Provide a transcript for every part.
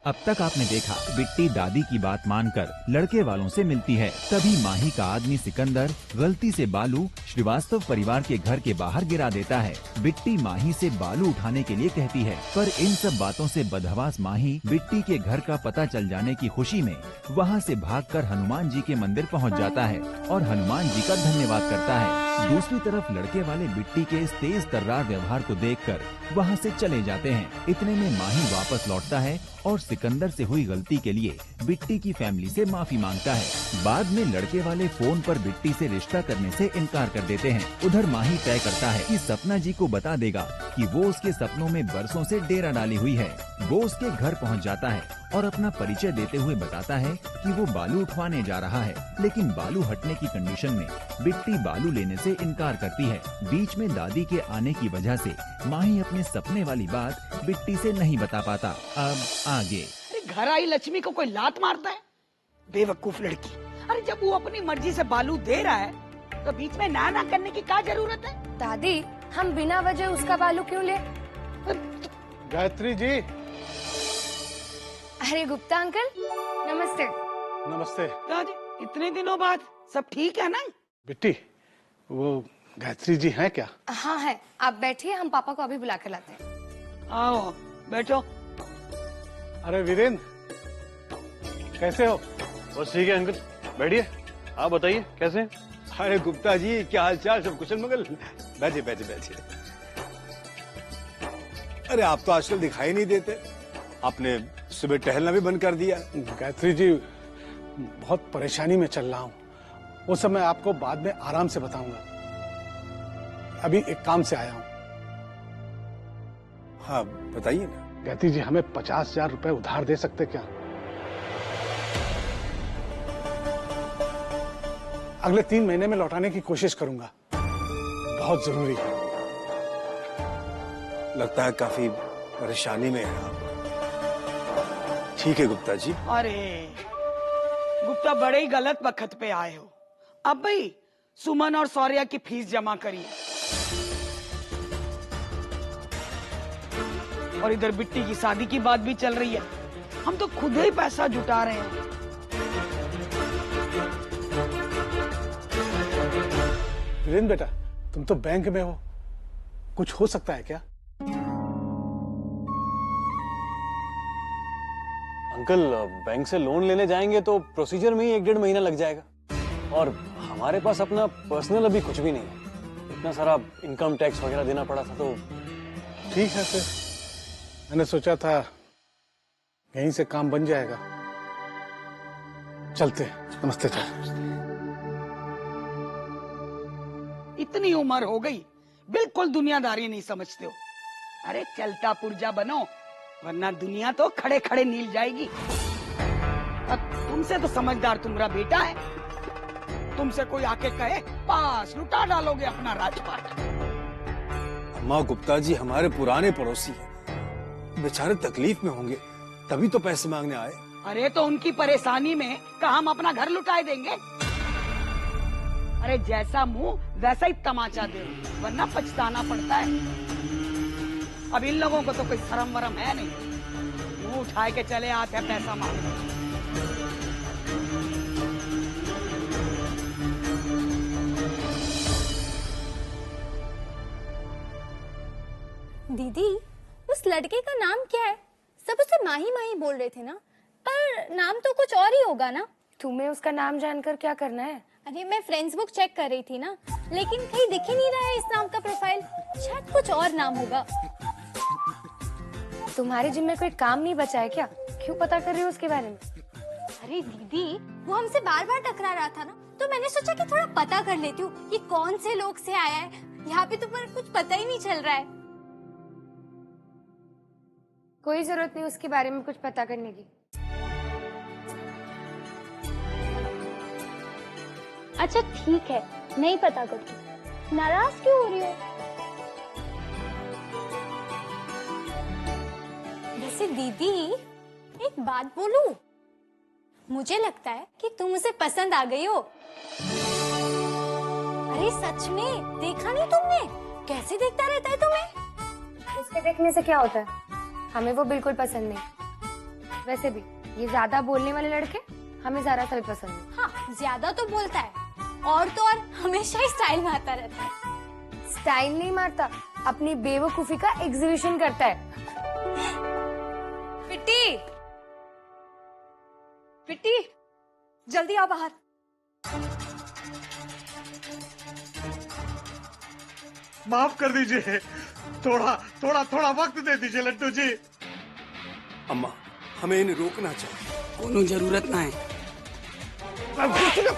अब तक आपने देखा बिट्टी दादी की बात मानकर लड़के वालों से मिलती है। तभी माही का आदमी सिकंदर गलती से बालू श्रीवास्तव परिवार के घर के बाहर गिरा देता है। बिट्टी माही से बालू उठाने के लिए कहती है, पर इन सब बातों से बदहवास माही बिट्टी के घर का पता चल जाने की खुशी में वहाँ से भागकर हनुमान जी के मंदिर पहुँच जाता है और हनुमान जी का धन्यवाद करता है। दूसरी तरफ लड़के वाले बिट्टी के इस तेज तर्रार व्यवहार को देखकर वहाँ से चले जाते हैं। इतने में माही वापस लौटता है और सिकंदर से हुई गलती के लिए बिट्टी की फैमिली से माफी मांगता है। बाद में लड़के वाले फोन पर बिट्टी से रिश्ता करने से इनकार कर देते हैं। उधर माही तय करता है कि सपना जी को बता देगा कि वो उसके सपनों में बरसों से डेरा डाली हुई है। वो उसके घर पहुंच जाता है और अपना परिचय देते हुए बताता है कि वो बालू उठवाने जा रहा है, लेकिन बालू हटने की कंडीशन में बिट्टी बालू लेने से इनकार करती है। बीच में दादी के आने की वजह से माही अपने सपने वाली बात बिट्टी से नहीं बता पाता। अब आगे। अरे घर आई लक्ष्मी को कोई लात मारता है, बेवकूफ लड़की। अरे जब वो अपनी मर्जी से बालू दे रहा है तो बीच में ना ना करने की क्या जरूरत है? दादी, हम बिना वजह उसका बालू क्यों ले? गायत्री जी। अरे गुप्ता अंकल, नमस्ते। नमस्ते। दादी, इतने दिनों बाद सब ठीक है ना? बिट्टी, वो गायत्री जी हैं क्या? हाँ है, आप बैठिए, हम पापा को अभी बुला कर लाते हैं। आओ बैठो। अरे वीरेंद्र, कैसे हो? बस ठीक है अंकल, बैठिए। आप बताइए कैसे हैं? अरे गुप्ता जी, क्या हाल चाल? सब कुशल मंगल? बैठिए बैठिए बैठिए। अरे आप तो आजकल दिखाई नहीं देते, आपने सुबह टहलना भी बंद कर दिया। गायत्री जी, बहुत परेशानी में चल रहा हूँ, वो सब मैं आपको बाद में आराम से बताऊंगा। अभी एक काम से आया हूँ। हाँ बताइए ना। गायत्री जी, हमें 50,000 रुपए उधार दे सकते क्या? अगले 3 महीने में लौटाने की कोशिश करूंगा, बहुत जरूरी है। लगता है काफी परेशानी में है आप। ठीक है गुप्ता जी। अरे गुप्ता, बड़े ही गलत वक्त पे आए हो। अब भाई सुमन और सौर्या की फीस जमा करिए, और इधर बिट्टी की शादी की बात भी चल रही है। हम तो खुद ही पैसा जुटा रहे हैं। वीरेंद्र बेटा, तुम तो बैंक में हो, कुछ हो सकता है क्या? अंकल, बैंक से लोन लेने जाएंगे तो प्रोसीजर में ही 1-1.5 महीना लग जाएगा, और हमारे पास अपना पर्सनल अभी कुछ भी नहीं है। इतना सारा इनकम टैक्स वगैरह देना पड़ा था, तो ठीक है, फिर मैंने सोचा था यहीं से काम बन जाएगा। चलते, नमस्ते। चल, इतनी उम्र हो गई, बिल्कुल दुनियादारी नहीं समझते हो। अरे चलता पुर्जा बनो, वरना दुनिया तो खड़े खड़े नील जाएगी। अब तुमसे तो समझदार तुम्हारा बेटा है। तुमसे कोई आके कहे, पास लुटा डालोगे अपना राजपाट। अम्मा, गुप्ता जी हमारे पुराने पड़ोसी हैं, बेचारे तकलीफ में होंगे, तभी तो पैसे मांगने आए। अरे तो उनकी परेशानी में क्या हम अपना घर लुटाए देंगे? अरे जैसा मुंह वैसा ही तमाचा दे, वरना पछताना पड़ता है। अब इन लोगों को तो कोई शर्म वरम है नहीं, मुंह उठाए के चले आते हैं पैसा मांगने। दीदी, उस लड़के का नाम क्या है? सब उसे माही माही बोल रहे थे ना, पर नाम तो कुछ और ही होगा ना? तुम्हें उसका नाम जानकर क्या करना है? अरे मैं फ्रेंड्स बुक चेक कर रही थी ना, लेकिन कहीं दिख ही नहीं रहा है इस नाम का प्रोफाइल। शायद कुछ और नाम होगा। तुम्हारे जिम में कोई काम नहीं बचा है क्या? क्यों पता कर रही हो उसके बारे में? अरे दीदी, वो हमसे बार बार टकरा रहा था ना, तो मैंने सोचा कि थोड़ा पता कर लेती हूँ, ये कौन से लोग से आया है। यहाँ पे तो पर कुछ पता ही नहीं चल रहा है। कोई जरूरत नहीं उसके बारे में कुछ पता करने की। अच्छा ठीक है, नहीं पता करती। नाराज क्यों हो रही हो? वैसे दीदी, एक बात बोलूं? मुझे लगता है कि तुम उसे पसंद आ गई हो। अरे सच में, देखा नहीं तुमने? कैसे देखता रहता है तुम्हें? उसके देखने से क्या होता है? हमें वो बिल्कुल पसंद नहीं। वैसे भी ये ज्यादा बोलने वाले लड़के हमें जरा सा भी पसंद नहीं। हाँ, ज्यादा तो बोलता है और तो और हमेशा ही स्टाइल मारता रहता है। स्टाइल नहीं मारता, अपनी बेवकूफी का एग्जीबिशन करता है। पिट्टी, पिट्टी, जल्दी आओ बाहर। माफ कर दीजिए, थोड़ा थोड़ा थोड़ा वक्त दे दीजिए लड्डू जी। अम्मा, हमें इन्हें रोकना चाहिए। कोनो जरूरत ना है।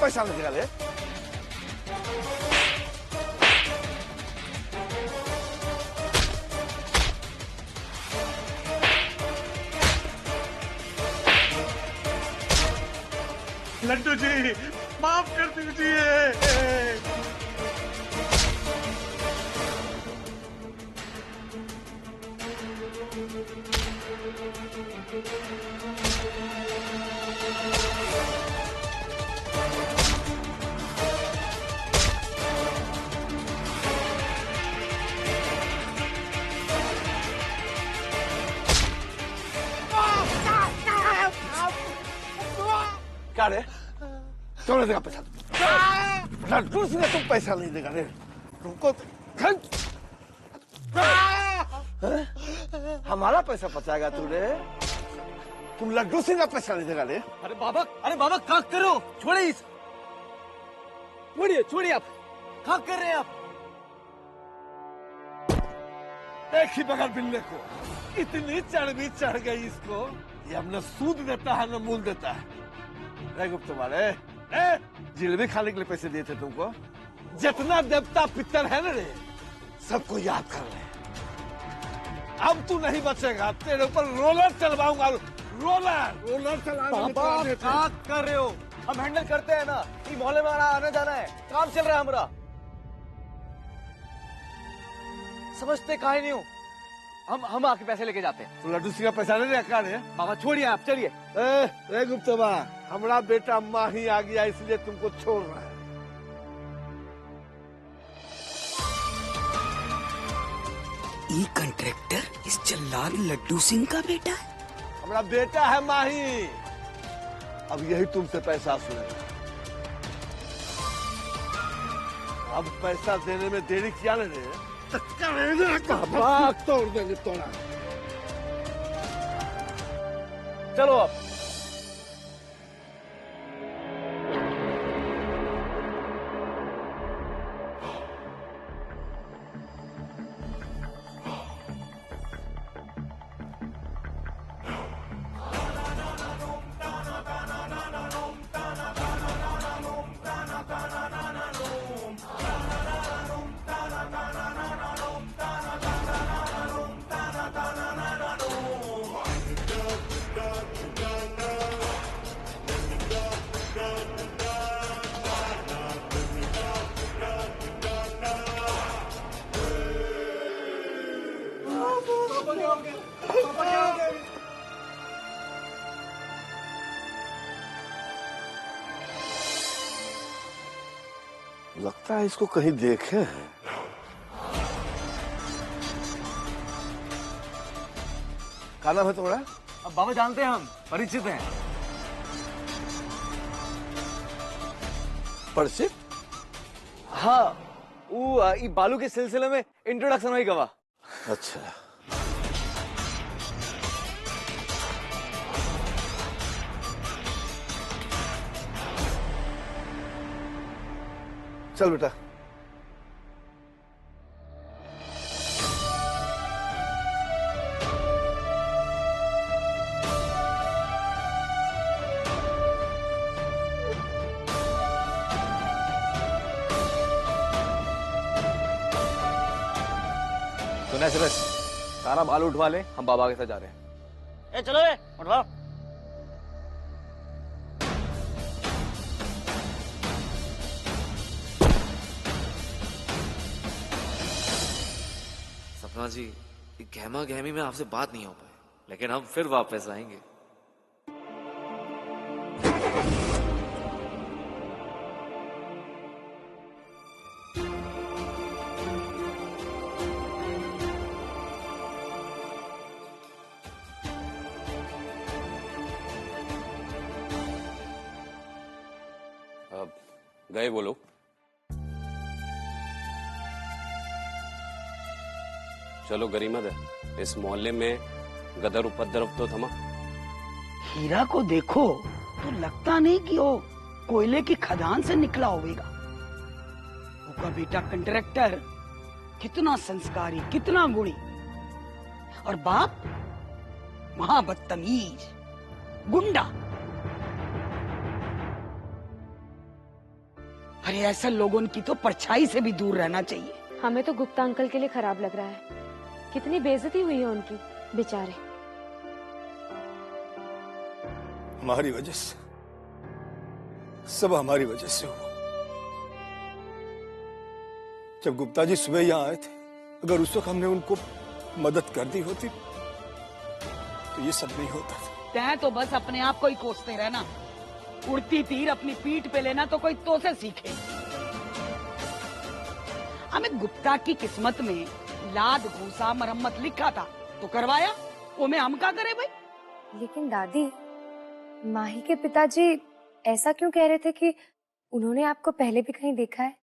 पैसा लगेगा ले। लड्डू जी माफ कर दीजिए। क्या रे? क्यों नहीं देगा पैसा? लड्डू से तुम पैसा नहीं देगा रे? तुमको हमारा पैसा बचाएगा तू रे? तुम लड्डू सिंह का पैसा नहीं देगा रे? अरे बाबा क्या कर रहे हो? छोड़िए छोड़िए आप क्या कर रहे हैं आप? एक ही बगल बिल्ले को इतनी चढ़ गई इसको, ये हमने सूद देता है न मूल देता है। गुप्त वाले जिलेबी खाने के लिए पैसे दिए थे तुमको। जितना देवता पितर है ना रे, सबको याद कर ले। अब तू नहीं बचेगा, तेरे ऊपर रोलर चलवाऊंगा। रोलर चलाने क्या कर रहे हो? हम हैंडल करते हैं ना, ये मोहल्ले में आने जाना है, काम चल रहा है हमारा। समझते काहे नहीं हो? हम आके पैसे लेके जाते हैं। तो लड्डू सिंह का पैसा नहीं रखा रे? बाबा छोड़िए आप, चलिए। गुप्त बा, हमारा बेटा अम्मा ही आ गया इसलिए तुमको छोड़ रहा है। ये कॉन्ट्रैक्टर इस जल्लाद लड्डू सिंह का बेटा है? हमारा बेटा है माही। अब यही तुमसे पैसा सुनेगा। अब पैसा देने में देरी किया ना रे, तो भाग तोड़ देंगे तोड़ा। चलो अब। लगता है इसको कहीं देखे हैं। क्या नाम है तुम्हारा? अब बाबा जानते हैं, हम परिचित हैं। परिचित? हाँ, वो ये बालू के सिलसिले में इंट्रोडक्शन हुई गवा। अच्छा, चल बेटा। सुना सुरेश, सारा बालू उठवा ले, हम बाबा के साथ जा रहे हैं। चलो रे, उठवाओ। सपना जी, गहमा गहमी में आपसे बात नहीं हो पाए, लेकिन हम फिर वापस आएंगे। गए वो लोग? चलो गरीमत है, इस मोहल्ले में गदर उपद्रव तो थमा। हीरा को देखो तो लगता नहीं कि वो कोयले की खदान से निकला होगा। उसका बेटा कंट्रैक्टर, कितना संस्कारी, कितना गुणी, और बाप महाबदतमीज गुंडा। अरे ऐसे लोगों की तो परछाई से भी दूर रहना चाहिए। हमें तो गुप्ता अंकल के लिए खराब लग रहा है। कितनी बेइज्जती हुई है उनकी, बेचारे। हमारी वजह से, सब हमारी वजह से हुआ। जब गुप्ता जी सुबह यहां आए थे, अगर उस वक्त हमने उनको मदद कर दी होती तो ये सब नहीं होता था। तैं तो बस अपने आप को ही कोसते रहना। उड़ती तीर अपनी पीठ पे लेना तो कोई तो से सीखे। हमें गुप्ता की किस्मत में लाद घूसा मरम्मत लिखा था तो करवाया, वो में हम क्या करे भाई। लेकिन दादी, माही के पिताजी ऐसा क्यों कह रहे थे कि उन्होंने आपको पहले भी कहीं देखा है?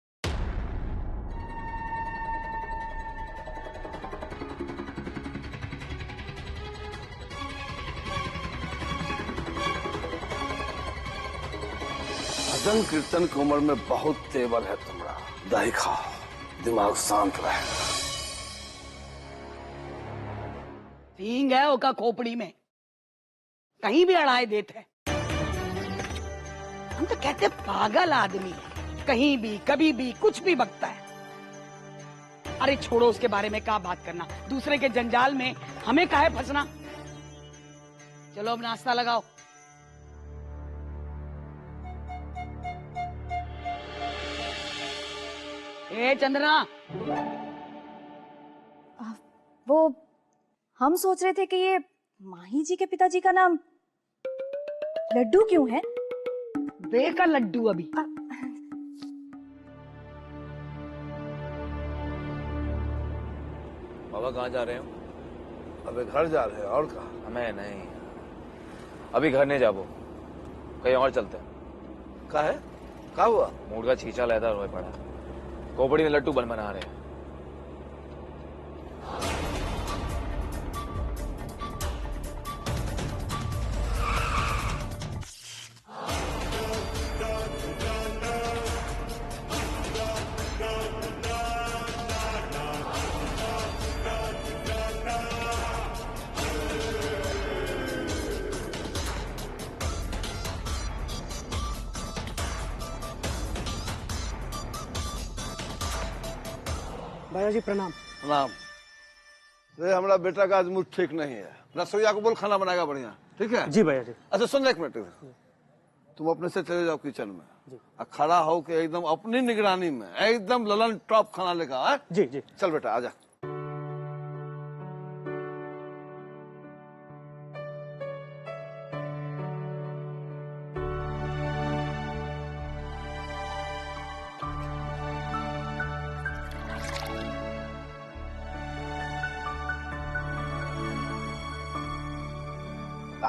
भजन कीर्तन की उम्र में बहुत तेवर है तुम्हारा। दही खाओ, दिमाग शांत रहेगा। सींग है ओका खोपड़ी में, कहीं भी अड़ाए देते हैं। हम तो कहते पागल आदमी है, कहीं भी कभी भी कुछ भी बकता है। अरे छोड़ो उसके बारे में क्या बात करना, दूसरे के जंजाल में हमें काहे फंसना। चलो अब नाश्ता लगाओ। ए चंद्रा, वो हम सोच रहे थे कि ये माही जी के पिताजी का नाम लड्डू क्यों है? बे का लड्डू अभी। बाबा कहाँ जा रहे हो? अबे घर जा रहे हैं, और कहाँ? हमें नहीं, अभी घर नहीं जाबो, कहीं और चलते हैं। क्या है? क्या हुआ? मूड का छींचा लहदा रोए पड़ा, खोपड़ी में लड्डू बना रहे हैं। भैया जी प्रणाम। प्रणाम। हमारा बेटा का आज मूड ठीक नहीं है, रसोईया को बोल खाना बनाएगा बढ़िया, ठीक है? जी भैया जी। अच्छा सुन एक मिनट, तुम अपने से चले जाओ किचन में, खड़ा हो के एकदम अपनी निगरानी में एकदम ललन टॉप खाना लेगा। जी जी। चल बेटा आजा।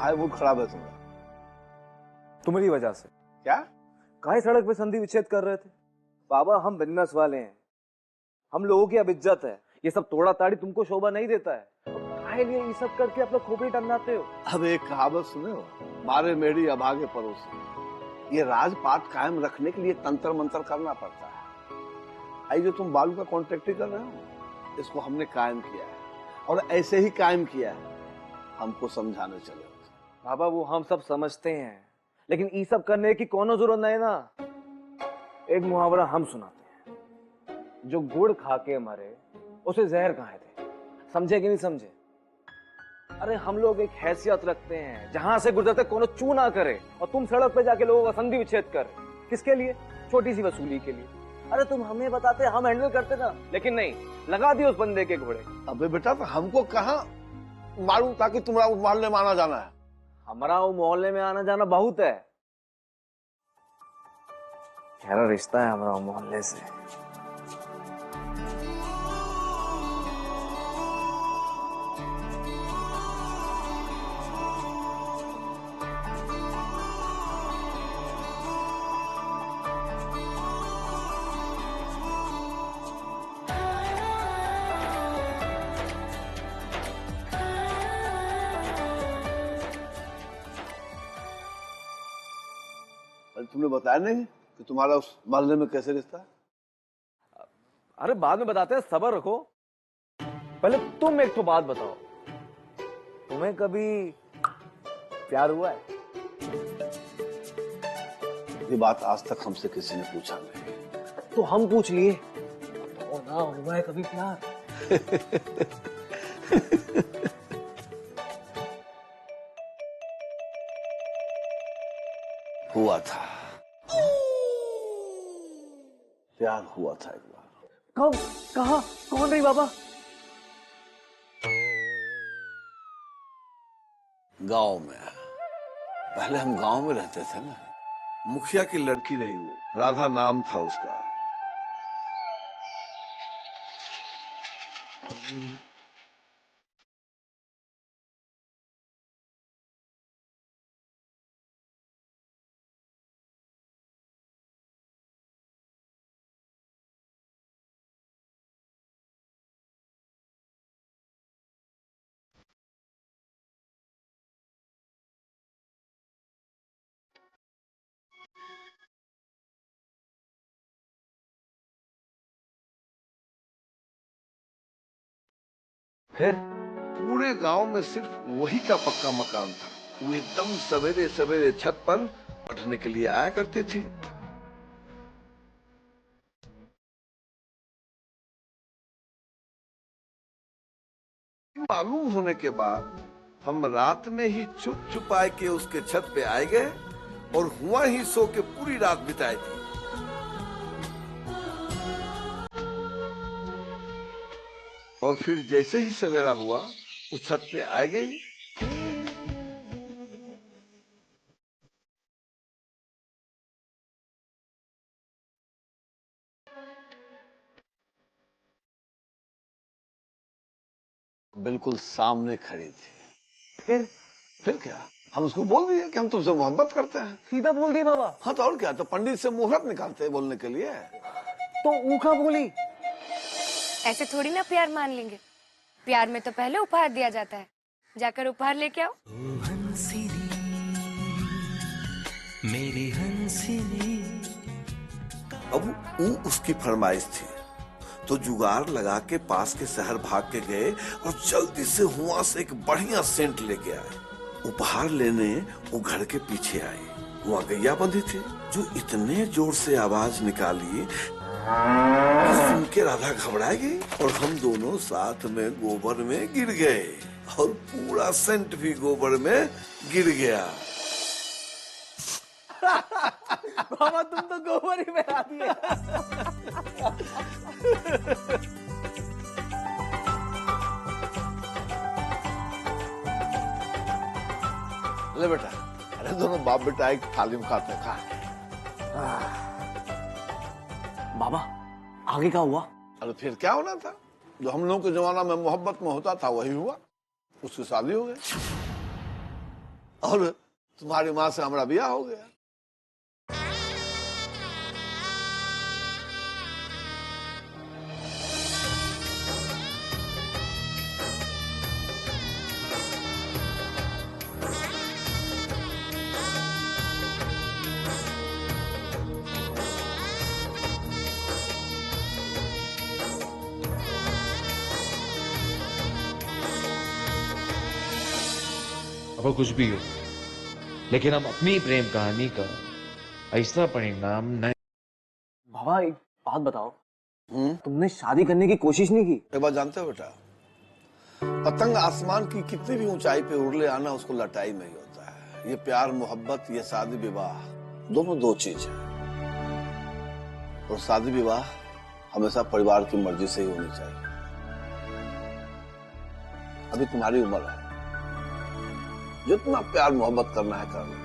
मूड खराब है तुम्हारा? तुम्हारी वजह से। क्या? काहे सड़क पे संधि विच्छेद कर रहे थे? बाबा हम बिजनेस वाले हैं, हम लोगों की अब इज्जत है, ये सब तोड़ा ताड़ी तुमको शोभा नहीं देता है। काहे लिए ये सब करके अपना खोपड़ी टंगाते हो? अब एक कहावत सुने हो, मारे मेरी अभागे पड़ोसी। ये राजपाट कायम रखने के लिए तंत्र मंत्र करना पड़ता है। आई जो तुम बालू का कॉन्ट्रैक्ट कर रहे हो, इसको हमने कायम किया है और ऐसे ही कायम किया है। हमको समझाने चले बाबा, वो हम सब समझते हैं, लेकिन ये सब करने की कोनो जरूरत नहीं ना। एक मुहावरा हम सुनाते हैं, जो गुड़ खा के मरे उसे जहर खाए थे। समझे कि नहीं समझे? अरे हम लोग एक हैसियत रखते हैं, जहां से गुजरते कोनो चू ना करे, और तुम सड़क पे जाके लोगों का संधि विच्छेद कर। किसके लिए? छोटी सी वसूली के लिए। अरे तुम हमें बताते, हम हैंडल करते ना, लेकिन नहीं, लगा दिए उस बंदे के घोड़े। अबे बेटा, तो हमको कहाँ मालूम था कि तुम्हारा उस मोहल्ले में आना जाना है? हमारा वो मोहल्ले में आना जाना बहुत है, गहरा रिश्ता है हमारा मोहल्ले से। तुमने बताया नहीं कि तुम्हारा उस मोहल्ले में कैसे रिश्ता है? अरे बाद में बताते हैं, सब्र रखो। पहले तुम एक तो बात बताओ, तुम्हें कभी प्यार हुआ है? ये बात आज तक हमसे किसी ने पूछा नहीं। तो हम पूछ लिए, तो ना हुआ है कभी प्यार? हुआ था, प्यार हुआ था एक बार। कब, कहा, कौन रही बाबा? गांव में। पहले हम गांव में रहते थे ना। मुखिया की लड़की रही वो, राधा नाम था उसका। फिर पूरे गांव में सिर्फ वही का पक्का मकान था। वो एकदम सवेरे सवेरे छत पर पढ़ने के लिए आया करते थे। मालूम होने के बाद हम रात में ही छुप छुपाए के उसके छत पे आए गए और हुआ ही सो के पूरी रात बिताई थी। और फिर जैसे ही सवेरा हुआ उस छत पे आ गई। बिल्कुल सामने खड़ी थी। फिर क्या, हम उसको बोल दिए कि हम तुमसे मोहब्बत करते हैं। सीधा बोल दिया बाबा? हाँ तो और क्या, तो पंडित से मुहूर्त निकालते हैं बोलने के लिए। तो ऊखा बोली? ऐसे थोड़ी ना प्यार मान लेंगे। प्यार में तो पहले उपहार दिया जाता है। जाकर उपहार लेके आओ। मेरी हंसिनी। अब वो उसकी फरमाइश थी तो जुगाड़ लगा के पास के शहर भाग के गए और जल्दी से हुआ से एक बढ़िया सेंट लेके आए। उपहार लेने वो घर के पीछे आई। वहाँ गैया बंधी थी जो इतने जोर से आवाज निकाली सुन के राधा घबरा गई और हम दोनों साथ में गोबर में गिर गए और पूरा सेंट भी गोबर में गिर गया। बाबा तुम तो गोबर ही बना दिए। ले बेटा, अरे दोनों बाप बेटा एक थाली में खाते हैं, खा। बाबा आगे क्या हुआ? अरे फिर क्या होना था, जो हम लोगों के जमाना में मोहब्बत में होता था वही हुआ। उसकी शादी हो गई और तुम्हारी माँ से हमारा ब्याह हो गया। अब कुछ भी हो, लेकिन हम अपनी प्रेम कहानी का ऐसा परिणाम नहीं। बाबा एक बात बताओ, तुमने शादी करने की कोशिश नहीं की? एक बात जानते हो बेटा, पतंग आसमान की कितनी भी ऊंचाई पे उड़ ले आना उसको लटाई में ही होता है। ये प्यार मोहब्बत, ये शादी विवाह दोनों दो चीज है। और शादी विवाह हमेशा परिवार की मर्जी से ही होनी चाहिए। अभी तुम्हारी उम्र है, जितना प्यार मोहब्बत करना है कर लो।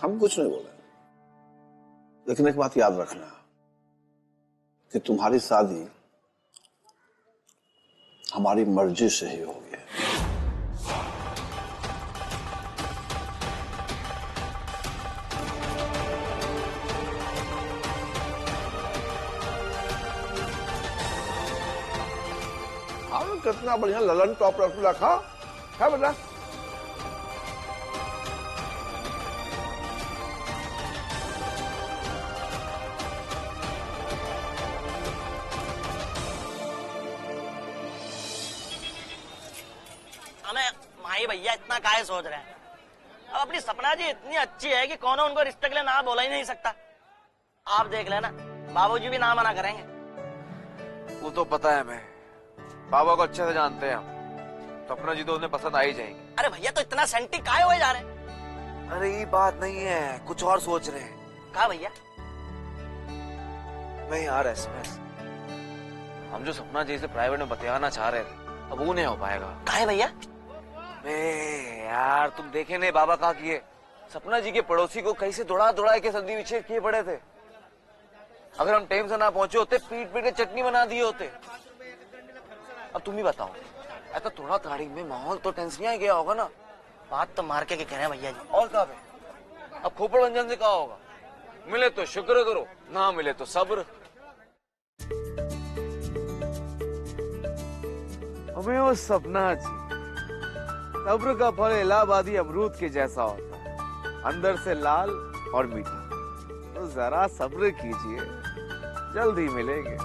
हम कुछ नहीं बोले, लेकिन एक बात याद रखना कि तुम्हारी शादी हमारी मर्जी से ही होगी। हाँ, कितना बढ़िया ललन टॉप रसगुल्ला खा बेटा। भैया इतना काहे सोच रहे हैं? अब अपनी सपना जी इतनी अच्छी है कि कौन उनको रिश्ते के लिए ना बोला ही नहीं सकता। आप देख लेना, बाबूजी भी ना मना करेंगे। वो तो पता है, मैं बाबा को अच्छे से जानते हैं हम। सपना जी तो उन्हें पसंद आ ही जाएंगे। अरे भैया तो इतना सेंटी काहे हुए जा रहे हैं? अरे ये बात नहीं है, कुछ और सोच रहे हैं। कहा भैया? नहीं यार, एसएमएस हम जो सपना जी से प्राइवेट में बतियाना चाह रहे थे, अब वो नहीं हो पाएगा। काहे भैया? यार तुम देखे नहीं बाबा कहा किए, सपना जी के पड़ोसी को कैसे दौड़ा दौड़ा के संधि विच्छेद किए पड़े थे। अगर हम टाइम से ना पहुंचे होते, पीट पीट के चटनी बना दिए होते। अब तुम ही बताओ, ऐसा थोड़ा तारीख में माहौल तो टेंशन ही गया होगा ना। बात तो मार के कह रहे हैं भैया जी। और कहा है? अब खोपड़ व्यंजन से कहा होगा, मिले तो शुक्र करो, ना मिले तो सब्र। हमें वो सपना जी, सब्र का फल इलाहाबादी अमरूद के जैसा होता है, अंदर से लाल और मीठा। तो जरा सब्र कीजिए, जल्द ही मिलेंगे।